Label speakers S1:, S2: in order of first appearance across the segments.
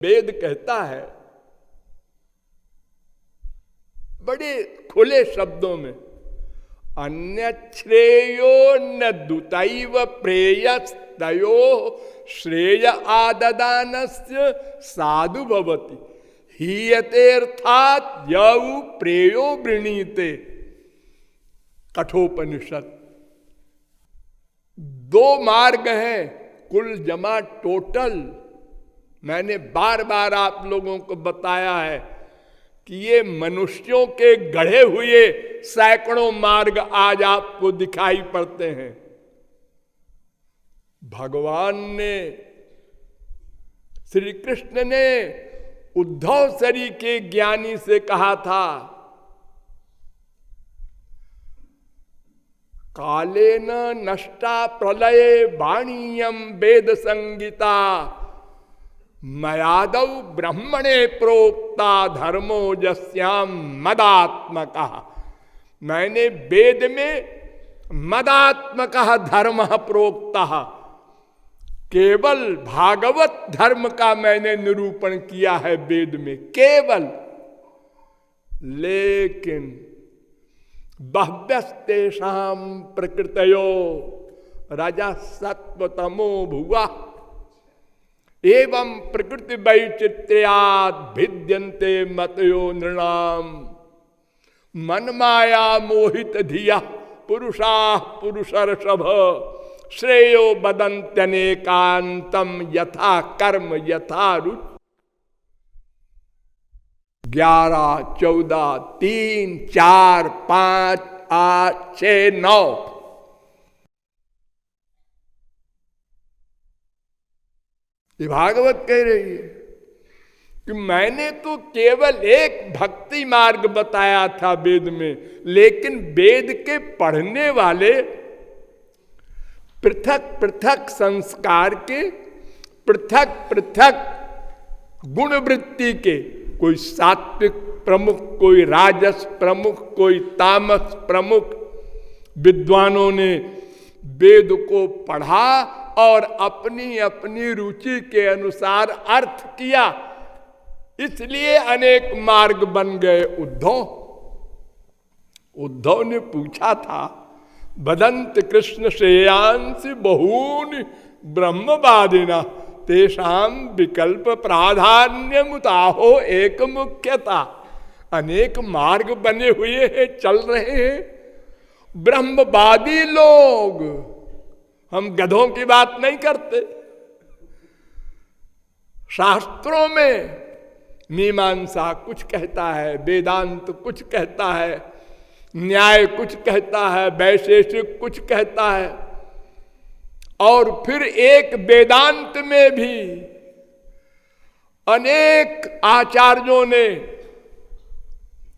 S1: वेद कहता है बड़े खुले शब्दों में, अन्य श्रेयो न दुतैव प्रेयस्तयो श्रेय आददानस्य साधु भवति हीयतेर्थात् यौ प्रेयो वृणीते। कठोपनिषद। दो मार्ग हैं कुल जमा टोटल। मैंने बार बार आप लोगों को बताया है कि ये मनुष्यों के गढ़े हुए सैकड़ों मार्ग आज आपको दिखाई पड़ते हैं। भगवान ने, श्री कृष्ण ने उद्धव सरी के ज्ञानी से कहा था, कालेन नष्टा प्रलये वाणीयम वेद संगीता मयादौ ब्रह्मणे प्रोक्ता धर्मो जस्याम मदात्मका। मैंने वेद में मदात्मका धर्म प्रोक्ता, केवल भागवत धर्म का मैंने निरूपण किया है वेद में, केवल। लेकिन बह्व्यस्तेषां प्रकृतयो रजः सत्व तमो भुवा एवं प्रकृति वैचित्र्यात् भिद्यन्ते मतयो नृणाम मनमाया मोहित धिया पुरुषा पुरुषर्षभ श्रेयो बदन्त्यनेकान्तं यथा कर्म यथा रुचि। 11, 14, 3, 4, 5, 8, 6, 9 ये भागवत कह रही है कि मैंने तो केवल एक भक्ति मार्ग बताया था वेद में, लेकिन वेद के पढ़ने वाले पृथक पृथक संस्कार के, पृथक पृथक गुणवृत्ति के, कोई सात्विक प्रमुख, कोई राजस प्रमुख, कोई तामस प्रमुख, विद्वानों ने वेद को पढ़ा और अपनी अपनी रुचि के अनुसार अर्थ किया, इसलिए अनेक मार्ग बन गए। उद्धव ने पूछा था, वदन्त कृष्ण श्रेयांस बहूनि ब्रह्मवादिना तेषां विकल्प प्राधान्य मुताहो एक मुख्यता। अनेक मार्ग बने हुए हैं, चल रहे हैं ब्रह्मवादी लोग। हम गधों की बात नहीं करते। शास्त्रों में मीमांसा कुछ कहता है, वेदांत कुछ कहता है, न्याय कुछ कहता है, वैशेषिक कुछ कहता है, और फिर एक वेदांत में भी अनेक आचार्यों ने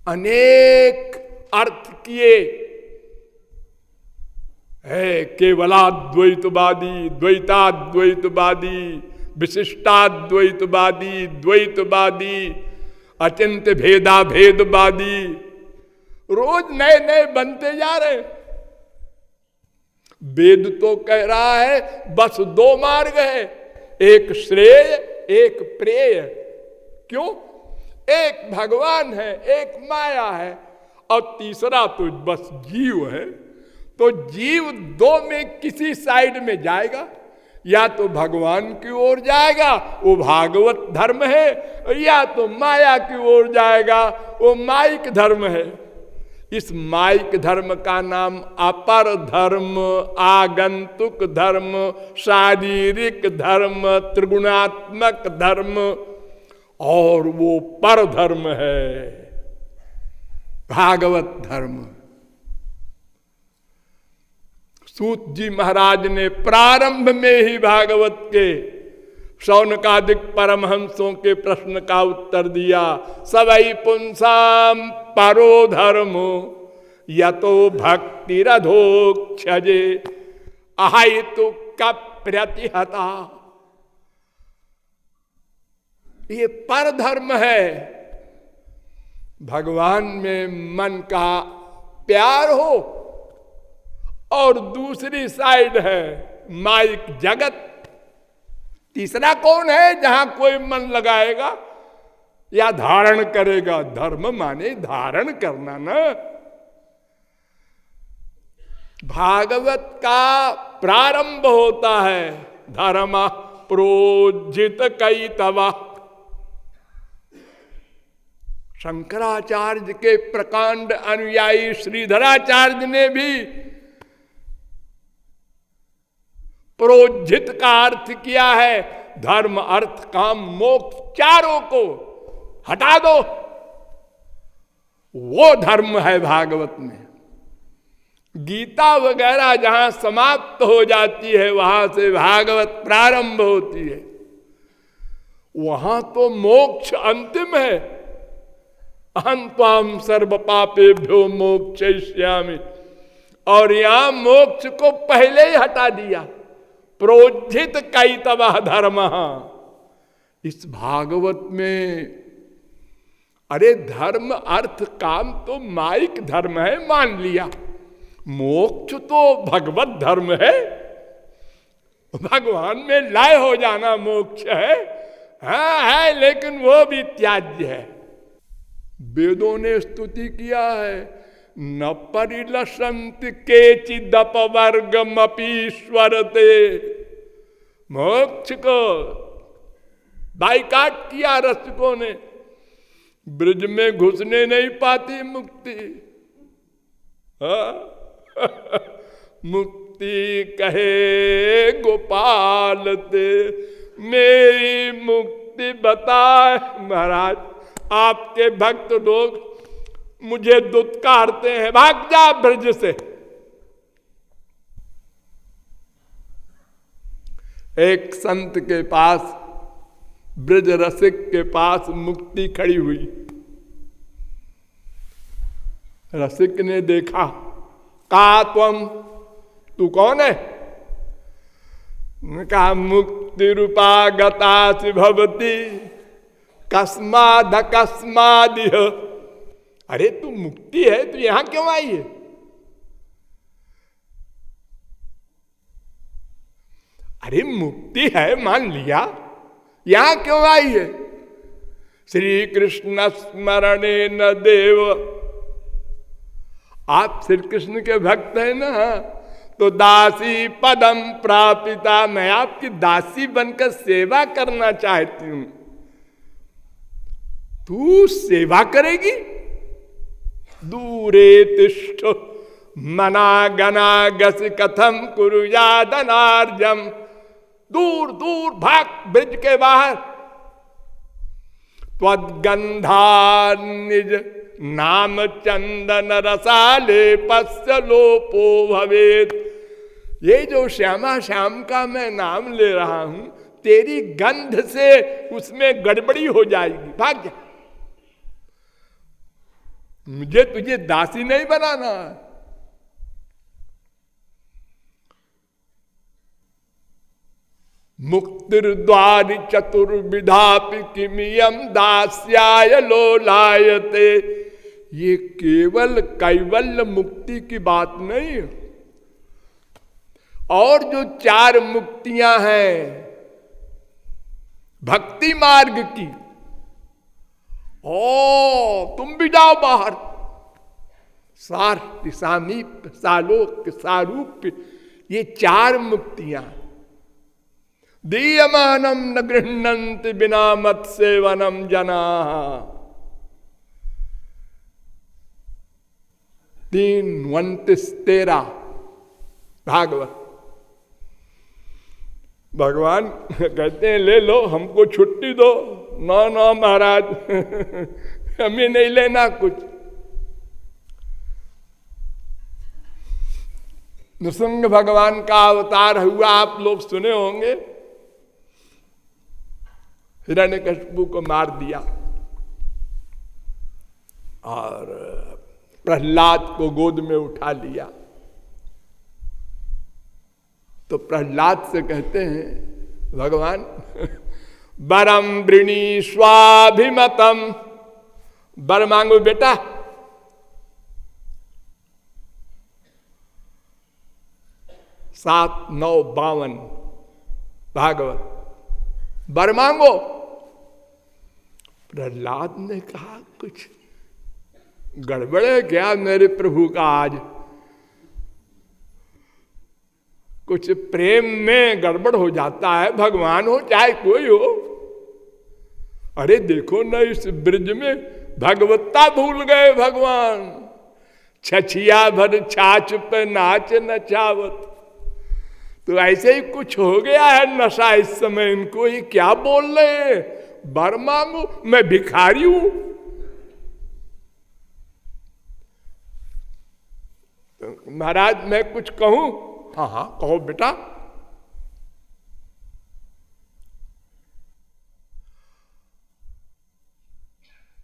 S1: अनेक अर्थ किए है। केवलाद्वैतवादी, द्वैताद्वैतवादी, विशिष्टाद्वैतवादी, द्वैतवादी, अचिंत्य भेदा भेदवादी, रोज नए नए बनते जा रहे। वेद तो कह रहा है बस दो मार्ग है, एक श्रेय एक प्रेय। क्यों? एक भगवान है, एक माया है, और तीसरा तो बस जीव है। तो जीव दो में किसी साइड में जाएगा, या तो भगवान की ओर जाएगा, वो भागवत धर्म है, या तो माया की ओर जाएगा, वो माइक धर्म है। इस माइक धर्म का नाम अपर धर्म, आगंतुक धर्म, शारीरिक धर्म, त्रिगुणात्मक धर्म, और वो पर धर्म है भागवत धर्म। सूत जी महाराज ने प्रारंभ में ही भागवत के शौनकादिक परमहंसों के प्रश्न का उत्तर दिया। सवै पुंसाम परो धर्मो यतो भक्तिरधोक्षजे अहितु कप्रतिहता। ये पर धर्म है। भगवान में मन का प्यार हो, और दूसरी साइड है माइक जगत, तीसरा कौन है जहां कोई मन लगाएगा या धारण करेगा? धर्म माने धारण करना ना। भागवत का प्रारंभ होता है धर्म प्रोज्झित कैतवा। शंकराचार्य के प्रकांड अनुयायी श्रीधराचार्य ने भी प्रोज्झित का अर्थ किया है धर्म अर्थ काम मोक्ष चारों को हटा दो, वो धर्म है भागवत में। गीता वगैरह जहां समाप्त हो जाती है वहां से भागवत प्रारंभ होती है, वहां तो मोक्ष अंतिम है। अहं त्वाम सर्व पापेभ्यो मोक्षयिष्यामि, और यहां मोक्ष को पहले ही हटा दिया। प्रोज्झित कैतवः धर्मः। इस भागवत में अरे धर्म अर्थ काम तो माइक धर्म है मान लिया, मोक्ष तो भगवत धर्म है, भगवान में लय हो जाना मोक्ष है। हाँ है, लेकिन वो भी त्याज्य है। वेदों ने स्तुति किया है न परिलसंत केचिदपवर्गमपीश्वरते। मोक्ष को बाइकाट किया रसिकों ने, ब्रज में घुसने नहीं पाती मुक्ति। मुक्ति कहे गोपाल ते, मेरी मुक्ति बताए। महाराज आपके भक्त लोग मुझे दुत्कारते हैं, भाग जा ब्रज से। एक संत के पास, ब्रज रसिक के पास मुक्ति खड़ी हुई। रसिक ने देखा, कहा तू कौन है? कहा मुक्ति रूपा गतासि भवती कस्माद कस्मादिह। अरे तू मुक्ति है, तू यहां क्यों आई है? अरे मुक्ति है मान लिया, यहां क्यों आई है? श्री कृष्ण स्मरणे न देव। आप श्री कृष्ण के भक्त हैं ना, तो दासी पदम प्रापिता, मैं आपकी दासी बनकर सेवा करना चाहती हूं। तू सेवा करेगी? दूरे तिष्ठ मना गना गस कथम कुरुयादनार्जम। दूर दूर भाग ब्रज के बाहर। त्वद्गंधा निज नाम चंदन रसाले पस्य लोपो भवेत। ये जो श्यामा श्याम का मैं नाम ले रहा हूं, तेरी गंध से उसमें गड़बड़ी हो जाएगी, भाग जा। मुझे तुझे दासी नहीं बनाना। मुक्तिर्द्वारि चतुर्विधापि किमियम दास्याय लोलायते। ये केवल कैवल्य मुक्ति की बात नहीं, और जो चार मुक्तियां हैं भक्ति मार्ग की, ओ तुम भी जाओ बाहर। सार्थ सामीप सालोक सारूप्य, ये चार मुक्तियां। दीयमानम न गृह्णन्ति बिना मत सेवनम जना। 3:29-13 भागवत। भगवान कहते हैं ले लो, हमको छुट्टी दो। ना ना महाराज हमें नहीं लेना कुछ। नृसिंह भगवान का अवतार हुआ, आप लोग सुने होंगे। हिरण्यकशिपु को मार दिया और प्रहलाद को गोद में उठा लिया। तो प्रहलाद से कहते हैं भगवान, बरम वृणी स्वाभिमतम। बर मांगो बेटा। 7:9-52 भागवत। वर मांगो। प्रहलाद ने कहा कुछ गड़बड़ है क्या मेरे प्रभु का आज, कुछ प्रेम में गड़बड़ हो जाता है, भगवान हो चाहे कोई हो। अरे देखो न इस ब्रिज में भगवत्ता भूल गए भगवान, छछिया भर छाछ पे नाच नचावत। तो ऐसे ही कुछ हो गया है नशा इस समय इनको, ये क्या बोल रहे हैं, वर मांगो, मैं भिखारी हूं। तो महाराज मैं कुछ कहूं? हाँ हाँ कहो बेटा।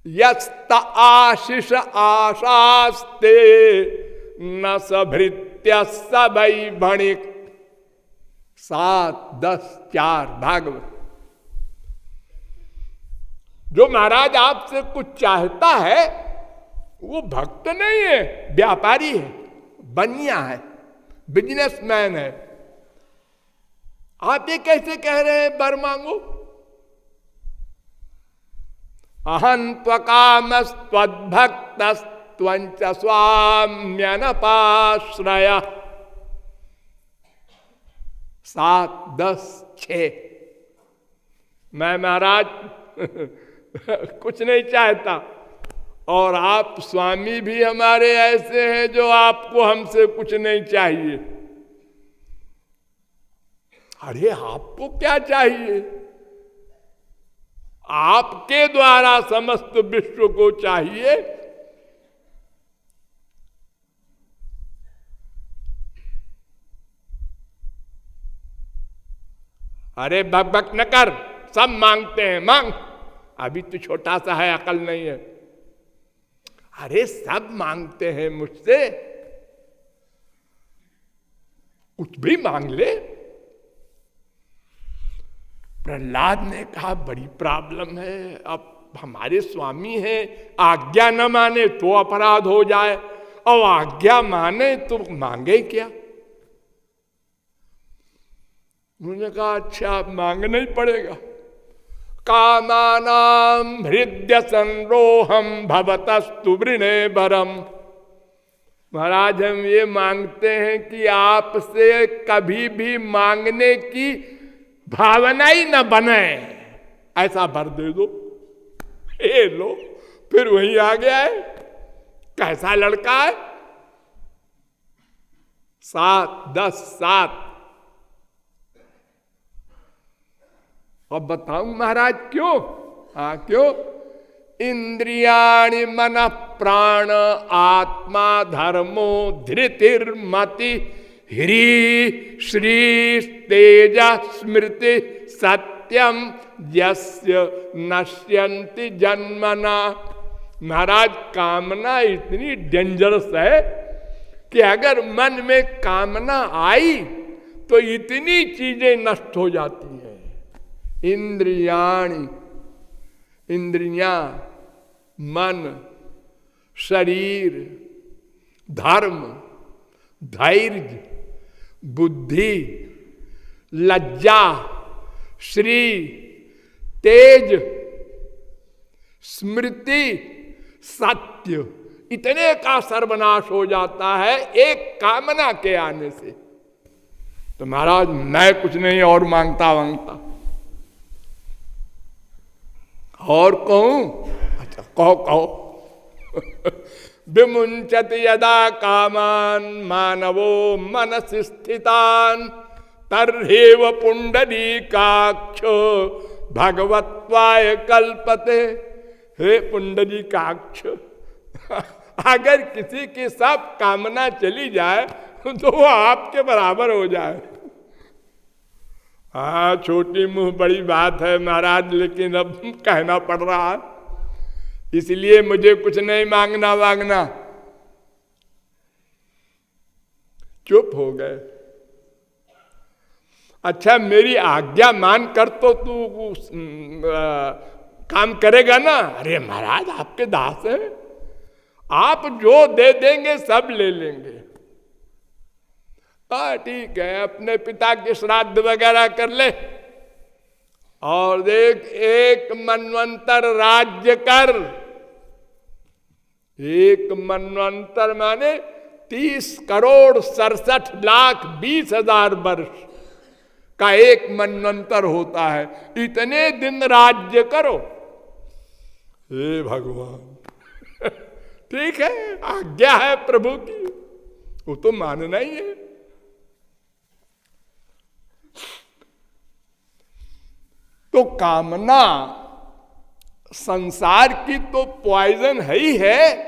S1: यस्त आशीष आशास्ते न सभृत्य सबई भणिक। 7, 10, 4 भागवत। जो महाराज आपसे कुछ चाहता है वो भक्त नहीं है, व्यापारी है, बनिया है, बिजनेसमैन है। आप ये कैसे कह रहे हैं वर मांगो? अहं त्वकामस्त्वद्भक्तस्त्वञ्च स्वाम्यनपाश्रय। 7, 10, 6। मैं महाराज कुछ नहीं चाहता, और आप स्वामी भी हमारे ऐसे हैं जो आपको हमसे कुछ नहीं चाहिए। अरे आपको क्या चाहिए? आपके द्वारा समस्त विश्व को चाहिए। अरे बक बक न कर, सब मांगते हैं, मांग। अभी तो छोटा सा है, अकल नहीं है। अरे सब मांगते हैं मुझसे, कुछ भी मांग ले। प्रहलाद ने कहा बड़ी प्रॉब्लम है, अब हमारे स्वामी हैं, आज्ञा न माने तो अपराध हो जाए, और आज्ञा माने तो मांगे क्या? उन्होंने कहा अच्छा मांगना ही पड़ेगा। कामानाम हृदय संरोहम भवतस्तु वृणे भरम। महाराज हम ये मांगते हैं कि आपसे कभी भी मांगने की भावना ही न बने, ऐसा भर दे दो। ए लो, फिर वही आ गया है, कैसा लड़का है। 7, 10, 7। अब बताऊं महाराज क्यों? हाँ क्यों? इंद्रियाणि मन प्राण आत्मा धर्मो धृतिर्मति ह्री श्री तेज स्मृति सत्यम यस्य नश्यन्ति जन्मना। महाराज कामना इतनी डेंजरस है कि अगर मन में कामना आई तो इतनी चीजें नष्ट हो जाती हैं। इंद्रियाणि, इंद्रियां, मन, शरीर, धर्म, धैर्य, बुद्धि, लज्जा, श्री, तेज, स्मृति, सत्य, इतने का सर्वनाश हो जाता है एक कामना के आने से। तो महाराज मैं कुछ नहीं और मांगता वांगता। और कहूं? अच्छा कहो कहो। विमुंचत यदा कामान मानवो मनसि स्थितान तर्हेव पुंडरीकाक्ष भगवत्वाय कल्पते। हे पुंडरीकाक्ष, अगर किसी की सब कामना चली जाए तो वो आपके बराबर हो जाए। हाँ छोटी मुंह बड़ी बात है महाराज, लेकिन अब कहना पड़ रहा है, इसलिए मुझे कुछ नहीं मांगना वांगना। चुप हो गए। अच्छा मेरी आज्ञा मान कर तो तू काम करेगा ना? अरे महाराज आपके दास हैं, आप जो दे देंगे सब ले लेंगे। ठीक है, अपने पिता के श्राद्ध वगैरह कर ले, और देख, एक मनवंतर राज्य कर, एक मनवंतर माने 30,67,20,000 वर्ष का एक मनवंतर होता है। इतने दिन राज्य करो। हे भगवान, ठीक है, आज्ञा है प्रभु की, वो तो मानना ही है। तो कामना संसार की तो पॉइजन है ही है,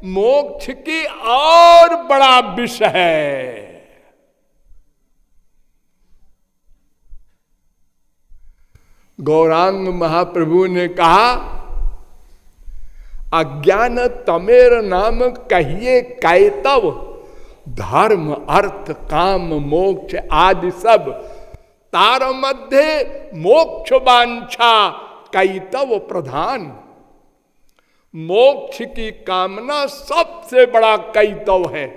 S1: मोक्ष की और बड़ा विष है। गौरांग महाप्रभु ने कहा, अज्ञान तमेर नाम कहिए कैतव, धर्म अर्थ काम मोक्ष आदि सब, तार मध्य मोक्ष वांछा कैतव प्रधान। मोक्ष की कामना सबसे बड़ा कैतव है,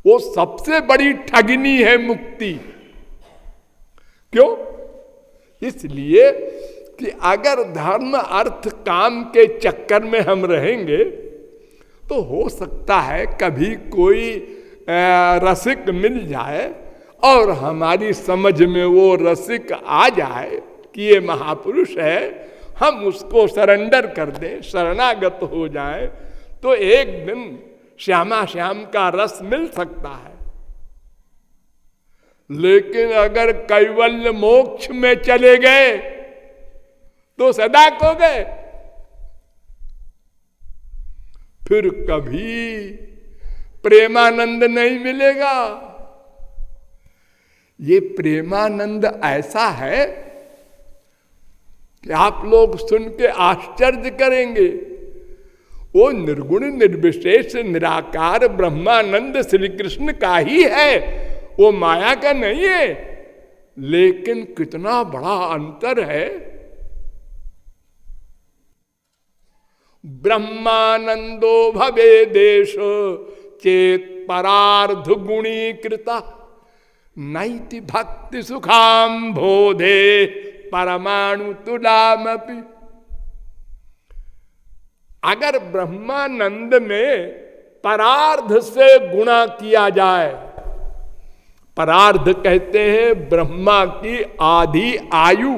S1: वो सबसे बड़ी ठगनी है मुक्ति। क्यों? इसलिए कि अगर धर्म अर्थ काम के चक्कर में हम रहेंगे तो हो सकता है कभी कोई रसिक मिल जाए और हमारी समझ में वो रसिक आ जाए कि ये महापुरुष है, हम उसको सरेंडर कर दें, शरणागत हो जाए, तो एक दिन श्यामा श्याम का रस मिल सकता है। लेकिन अगर कैवल्य मोक्ष में चले गए तो सदा खो गए, फिर कभी प्रेमानंद नहीं मिलेगा। ये प्रेमानंद ऐसा है कि आप लोग सुन के आश्चर्य करेंगे। वो निर्गुण निर्विशेष निराकार ब्रह्मानंद श्री कृष्ण का ही है, वो माया का नहीं है। लेकिन कितना बड़ा अंतर है। ब्रह्मानंदो भवे देश चेत परार्ध गुणीकृता, नैति भक्ति सुखाम बोधे परमाणु तुलामपि। अगर ब्रह्मानंद में परार्ध से गुणा किया जाए, परार्ध कहते हैं ब्रह्मा की आधी आयु,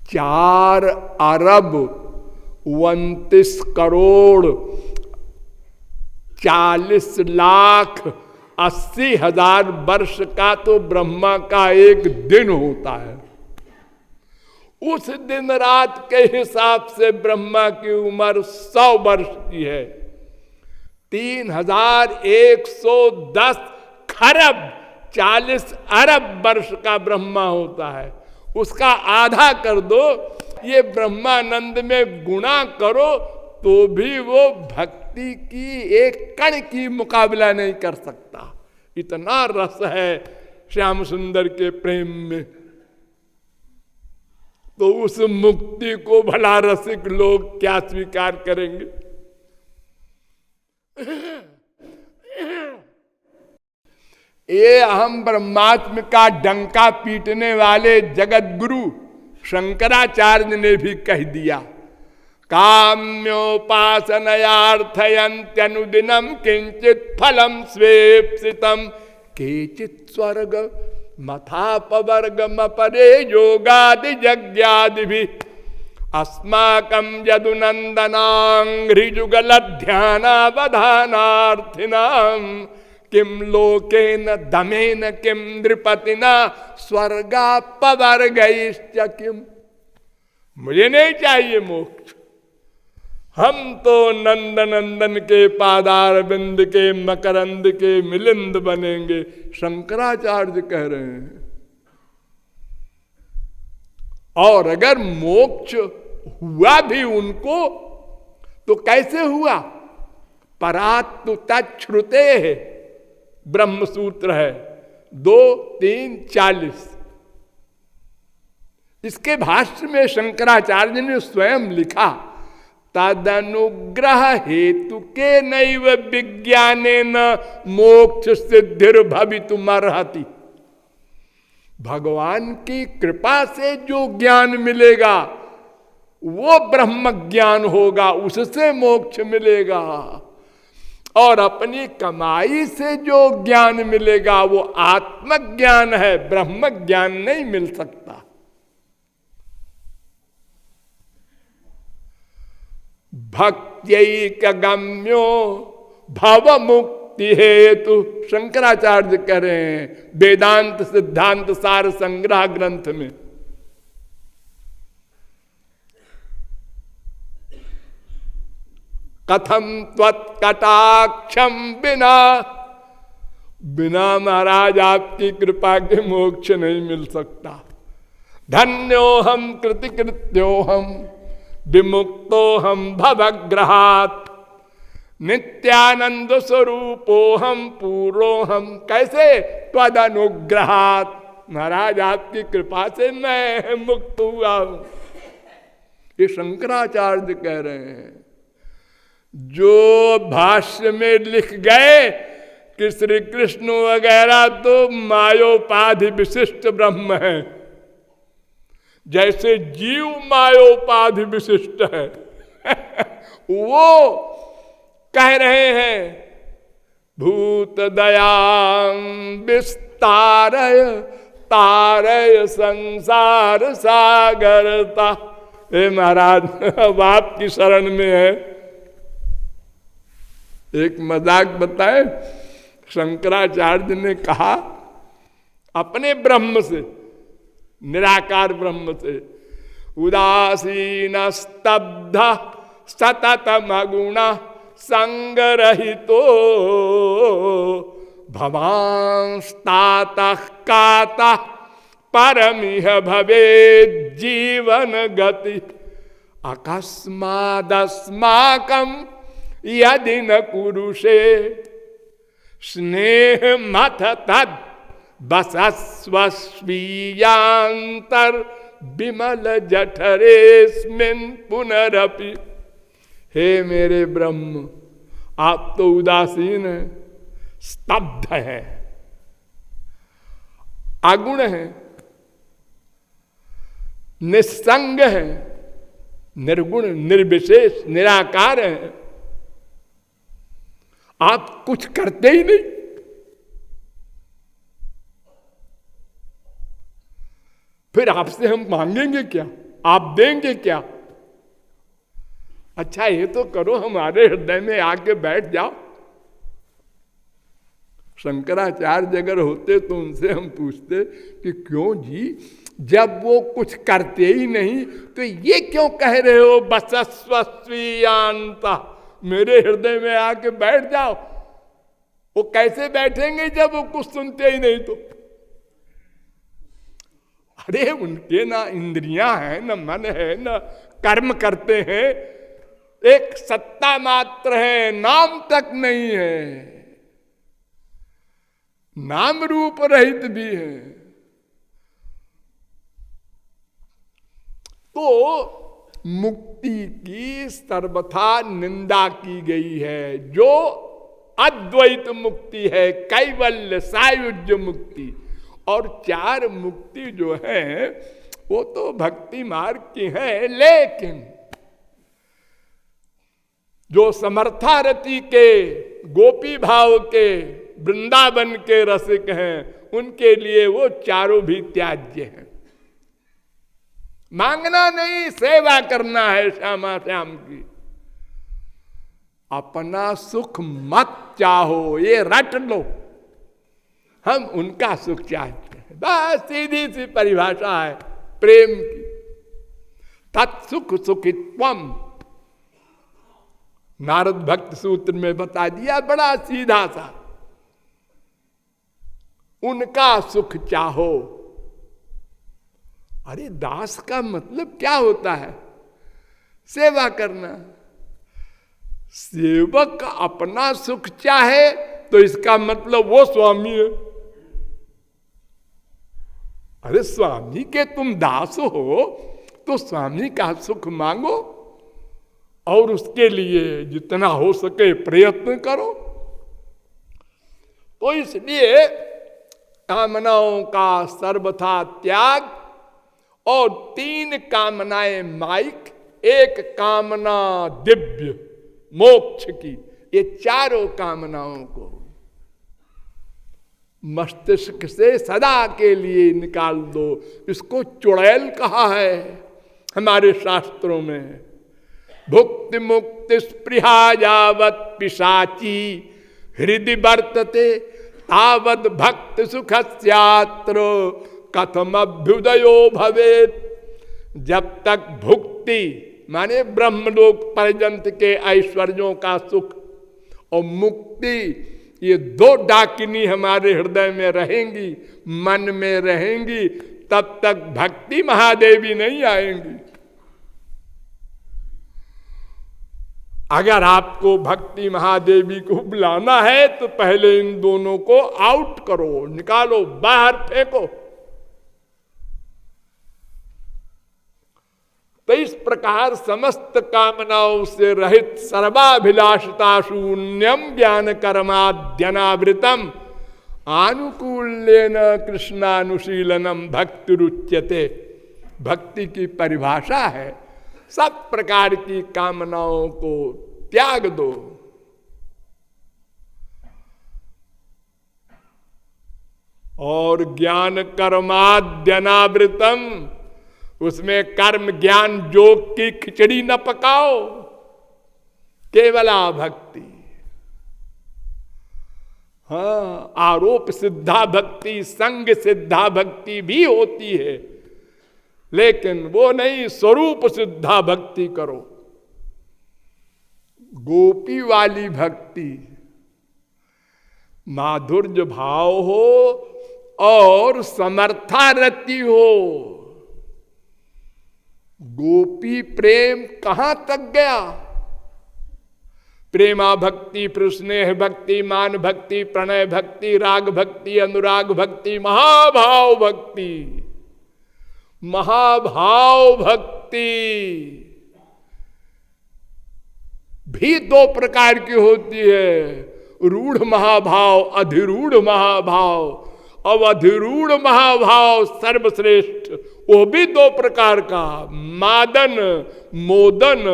S1: चार अरब 29 करोड़ 40 लाख 80 हजार वर्ष का तो ब्रह्मा का एक दिन होता है। उस दिन रात के हिसाब से ब्रह्मा की उम्र 100 वर्ष की है। 3110 खरब 40 अरब वर्ष का ब्रह्मा होता है। उसका आधा कर दो, ये ब्रह्मानंद में गुणा करो तो भी वो भक्ति की एक कण की मुकाबला नहीं कर सकता। इतना रस है श्याम सुंदर के प्रेम में। तो उस मुक्ति को भला रसिक लोग क्या स्वीकार करेंगे? ये अहम ब्रह्मात्म का डंका पीटने वाले जगत गुरु शंकराचार्य ने भी कह दिया, काम्योपासनयार्थयन्त्यनुदिनं किंचित फलम स्वेप्सितम केचित स्वर्ग मथापवर्गमपरे योगादि यज्ञादि भी अस्माकं यदुनंदनांघ्रिजुगलध्यानावधानार्थिनां किम लोकेन दमेन किम नृपतिना स्वर्गापवर्गैश्च किम। मुझे नहीं चाहिए मोक्ष, हम तो नंद नंदन के पादार बिंद के मकरंद के मिलिंद बनेंगे, शंकराचार्य कह रहे हैं। और अगर मोक्ष हुआ भी उनको तो कैसे हुआ? परात्तु तच्छ्रुते है, ब्रह्म सूत्र है 2:3:40। इसके भाष्य में शंकराचार्य ने स्वयं लिखा, तदनुग्रह हेतु के नैव विज्ञानेन मोक्ष सिद्धिर्भवितुमर्हति। भगवान की कृपा से जो ज्ञान मिलेगा वो ब्रह्म ज्ञान होगा, उससे मोक्ष मिलेगा। और अपनी कमाई से जो ज्ञान मिलेगा वो आत्मज्ञान है, ब्रह्म ज्ञान नहीं मिल सकता। भक्त्यैक गम्यो भव मुक्ति हेतु, शंकराचार्य कह रहे हैं वेदांत सिद्धांत सार संग्रह ग्रंथ में। कथम त्वत्कटाक्षम बिना, बिना महाराज आपकी कृपा के मोक्ष नहीं मिल सकता। धन्योहम कृतिकृत्योहम विमुक्तोहम भवग्रहात्, नित्यानंद स्वरूपोहम पूर्णोहम। कैसे? त्वदनुग्रहात्, महाराज आपकी कृपा से मैं मुक्त हुआ हूं। ये शंकराचार्य कह रहे हैं। जो भाष्य में लिख गए कि श्री कृष्ण वगैरह तो मायोपाधि विशिष्ट ब्रह्म है, जैसे जीव मायोपाधि विशिष्ट है वो कह रहे हैं भूत दयां विस्तारय तारय संसार सागरता। हे महाराज अब आपकी शरण में है। एक मजाक बताए, शंकराचार्य ने कहा अपने ब्रह्म से, निराकार ब्रह्म से, उदासीन स्तब्ध सतत मगुण संगरहितो भवांस्तातः कातः परमिह भवे जीवन गति। अकस्मादस्माकं यदि न कुरुषे स्नेह मथ तद बसस्वस्वीयांतर विमल जठरेस्मिन् पुनरपि। हे मेरे ब्रह्म, आप तो उदासीन हैं, स्तब्ध हैं, अगुण हैं, निस्संग हैं, निर्गुण निर्विशेष निराकार हैं। आप कुछ करते ही नहीं। फिर आपसे हम मांगेंगे क्या? आप देंगे क्या? अच्छा ये तो करो, हमारे हृदय में आके बैठ जाओ। शंकराचार्य अगर होते तो उनसे हम पूछते कि क्यों जी, जब वो कुछ करते ही नहीं तो ये क्यों कह रहे हो बसस्वस्वीयांता, मेरे हृदय में आके बैठ जाओ। वो कैसे बैठेंगे जब वो कुछ सुनते ही नहीं तो? अरे उनके ना इंद्रियां हैं, न मन है, न कर्म करते हैं, एक सत्ता मात्र है, नाम तक नहीं है, नाम रूप रहित भी है। तो मुक्ति की सर्वथा निंदा की गई है। जो अद्वैत मुक्ति है, कैवल्य सायुज्य मुक्ति, और चार मुक्ति जो है वो तो भक्ति मार्ग की है, लेकिन जो समर्थारति के, गोपी भाव के, वृंदावन के रसिक हैं, उनके लिए वो चारों भी त्याज्य हैं। मांगना नहीं, सेवा करना है श्यामा श्याम की। अपना सुख मत चाहो, ये रट लो, हम उनका सुख चाहते हैं। बस सीधी सी परिभाषा है प्रेम की। तत्सुख सुखित्वम, नारद भक्त सूत्र में बता दिया, बड़ा सीधा सा। उनका सुख चाहो। अरे दास का मतलब क्या होता है? सेवा करना। सेवक अपना सुख चाहे तो इसका मतलब वो स्वामी है। अरे स्वामी के तुम दास हो तो स्वामी का सुख मांगो और उसके लिए जितना हो सके प्रयत्न करो। तो इसलिए कामनाओं का सर्वथा त्याग, और 3 कामनाएं माइक, 1 कामना दिव्य मोक्ष की, ये चारों कामनाओं को मस्तिष्क से सदा के लिए निकाल दो। इसको चुड़ैल कहा है हमारे शास्त्रों में। भुक्ति मुक्ति स्पृहा यावत पिशाची हृदय वर्तते तावत भक्ति सुख स्यात्र कथम अभ्युदयो भवेत। जब तक भुक्ति माने ब्रह्मलोक पर्यंत के ऐश्वर्यों का सुख और मुक्ति, ये 2 डाकिनी हमारे हृदय में रहेंगी, मन में रहेंगी, तब तक भक्ति महादेवी नहीं आएंगी। अगर आपको भक्ति महादेवी को बुलाना है तो पहले इन दोनों को आउट करो, निकालो, बाहर फेंको। तो इस प्रकार समस्त कामनाओं से रहित सर्वाभिलाषता शून्यम ज्ञान कर्माद्यनावृतम आनुकूल्येन कृष्णानुशीलनम भक्ति रुच्यते। भक्ति की परिभाषा है सब प्रकार की कामनाओं को त्याग दो। और ज्ञान कर्माद्यनावृतम, उसमें कर्म ज्ञान योग की खिचड़ी न पकाओ, केवल भक्ति। हाँ, आरोप सिद्धा भक्ति, संग सिद्धा भक्ति भी होती है, लेकिन वो नहीं, स्वरूप सिद्धा भक्ति करो। गोपी वाली भक्ति, माधुर्य भाव हो और समर्था रति हो। गोपी प्रेम कहां तक गया? प्रेमा भक्ति, प्रस्नेह भक्ति, मान भक्ति, प्रणय भक्ति, राग भक्ति, अनुराग भक्ति, महाभाव भक्ति। महाभाव भक्ति भी 2 प्रकार की होती है, रूढ़ महाभाव, अधिरूढ़ महाभाव। अब अधिरूढ़ महाभाव सर्वश्रेष्ठ, वो भी 2 प्रकार का, मादन मोदन।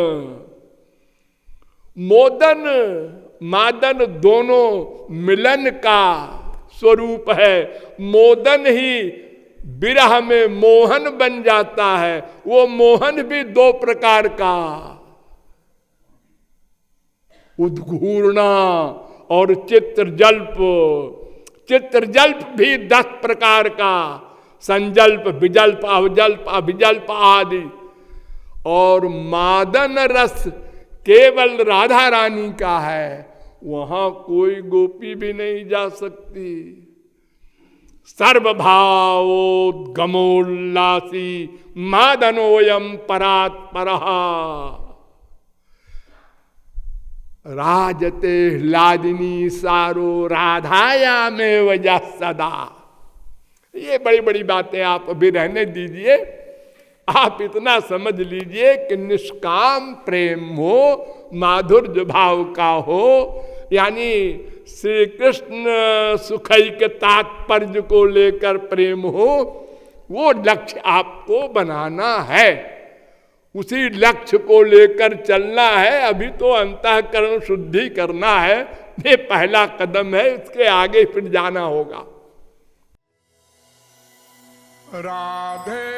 S1: मोदन मादन दोनों मिलन का स्वरूप है। मोदन ही विरह में मोहन बन जाता है, वो मोहन भी 2 प्रकार का, उद्घूर्णा और चित्रजल्प। चित्रजल्प भी 10 प्रकार का, संजल्प, विजल्प, अवजल्प, अभिजल्प आदि। और मादन रस केवल राधा रानी का है, वहां कोई गोपी भी नहीं जा सकती। सर्वभावोद्गमोल्लासी मादनोयम परात्परः राजते लादिनी सारो राधायामेव यः सदा। ये बड़ी बड़ी बातें आप अभी रहने दीजिए, आप इतना समझ लीजिए कि निष्काम प्रेम हो, माधुर्य भाव का हो, यानी श्री कृष्ण सुखैक तात्पर्य को लेकर प्रेम हो, वो लक्ष्य आपको बनाना है, उसी लक्ष्य को लेकर चलना है। अभी तो अंतःकरण शुद्धि करना है, ये पहला कदम है, इसके आगे फिर जाना होगा।
S2: राधे